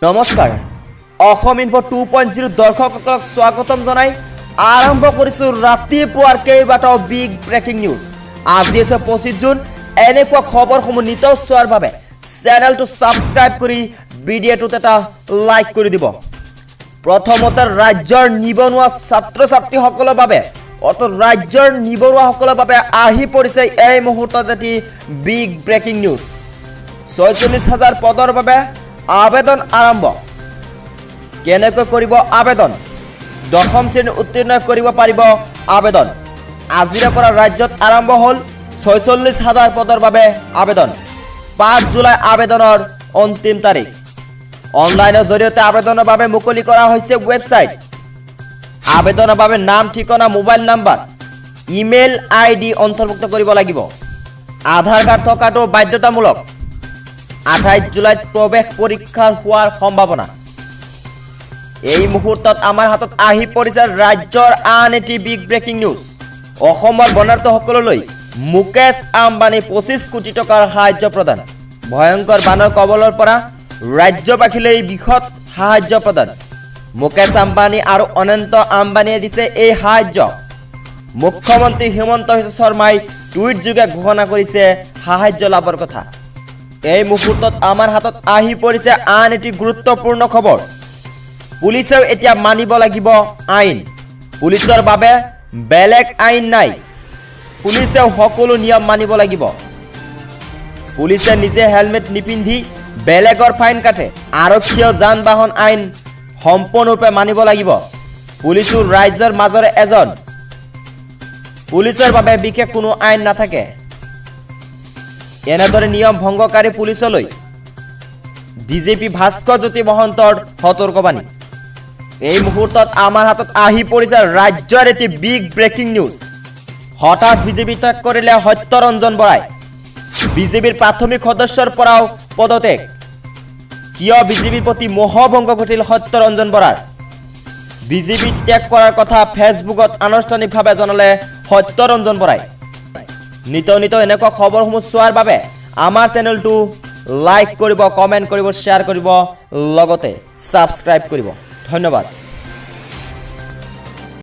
নমস্কাৰ অসম ইনফো 2.0 দৰ্শকক স্বাগতম জনাই আৰম্ভ কৰিছো ৰাতিপুৱাৰ কেইবাটাও বিগ ব্ৰেকিং নিউজ। আজি আছে 25 জুন। এনেকুৱা খবৰসমূহ নিতৌ চোৱাৰ বাবে চেনেলটো সাবস্ক্ৰাইব কৰি ভিডিঅ'টোত এটা লাইক কৰি দিব। প্ৰথমতে ৰাজ্যৰ নিবনুৱা ছাত্ৰ-ছাত্ৰীসকলৰ বাবে ৰাজ্যৰ নিবনুৱাসকলৰ বাবে আহি পৰিছে এই মুহূৰ্তত এটি বিগ ব্ৰেকিং নিউজ। ৪৬,০০০ পদৰ বাবে আবেদন আৰম্ভ। কেনেকৈ কৰিব আবেদন? দশম শ্ৰেণী উত্তীৰ্ণ কৰিব পাৰিব আবেদন। আজিৰ পৰা ৰাজ্যত আৰম্ভ হ'ল ৪৬,০০০ পদৰ বাবে আবেদন। ৫ জুলাই আবেদনৰ অন্তিম তাৰিখ। অনলাইনৰ জৰিয়তে আবেদনৰ বাবে মুকলি কৰা হৈছে ৱেবছাইট। আবেদনৰ বাবে নাম, ঠিকনা, মোবাইল নাম্বাৰ, ইমেইল আইডি অন্তৰ্ভুক্ত কৰিব লাগিব। আধাৰ কাৰ্ড থকাটো বাধ্যতামূলক। ২৮ জুলাইত প্ৰৱেশ পৰীক্ষা হোৱাৰ সম্ভাৱনা। এই মুহূৰ্তত আমাৰ হাতত আহি পৰিছে ৰাজ্যৰ আন এটি বিগ ব্ৰেকিং নিউজ। অসমৰ বনাৰ্থসকললৈ মুকেশ আম্বানী ২৫ কোটি টকাৰ সাহায্য প্ৰদান। ভয়ংকৰ বানৰ কবলৰ পৰা ৰাজ্যবাসীলৈ বৃহৎ সাহায্য প্ৰদান। মুকেশ আম্বানী আৰু অনন্ত আম্বানীয়ে দিছে এই সাহায্য। মুখ্যমন্ত্ৰী হিমন্ত বিশ্ব শৰ্মাই টুইট যোগে ঘোষণা কৰিছে সাহায্য লাভৰ কথা। এই মুহূৰ্তত আমাৰ হাতত আহি পৰিছে আন এটি গুৰুত্বপূৰ্ণ খবৰ। পুলিচেও এতিয়া মানিব লাগিব আইন। পুলিচৰ বাবে বেলেগ আইন নাই। পুলিচেও সকলো নিয়ম মানিব লাগিব। পুলিচে নিজে হেলমেট নিপিন্ধি বেলেগৰ ফাইন কাটে। আৰক্ষীয়েও যান বাহন আইন সম্পূৰ্ণৰূপে মানিব লাগিব। পুলিচো ৰাইজৰ মাজৰে এজন। পুলিচৰ বাবে বিশেষ কোনো আইন নাথাকে। এনেদৰে নিয়ম ভংগকাৰী পুলিচলৈ ডিজিপি ভাস্কৰ জ্যোতি মহন্তৰ সতৰ্কবাণী। এই মুহূৰ্তত আমাৰ হাতত আহি পৰিছে ৰাজ্যৰ এটি বিগ ব্ৰেকিং নিউজ। হঠাৎ বিজেপি ত্যাগ কৰিলে সত্যৰঞ্জন বৰাই। বিজেপিৰ প্ৰাথমিক সদস্যৰ পৰাও পদত্যাগ। কিয় বিজেপিৰ প্ৰতি মোহভংগ ঘটিল সত্যৰঞ্জন বৰাৰ? বিজেপি ত্যাগ কৰাৰ কথা ফেচবুকত আনুষ্ঠানিকভাৱে জনালে সত্যৰঞ্জন বৰাই। নিতৌ এনেকুৱা খবৰসমূহ চোৱাৰ বাবে আমাৰ চেনেলটো লাইক কৰিব, কমেণ্ট কৰিব, শ্বেয়াৰ কৰিব, লগতে ছাবস্ক্ৰাইব কৰিব। ধন্যবাদ।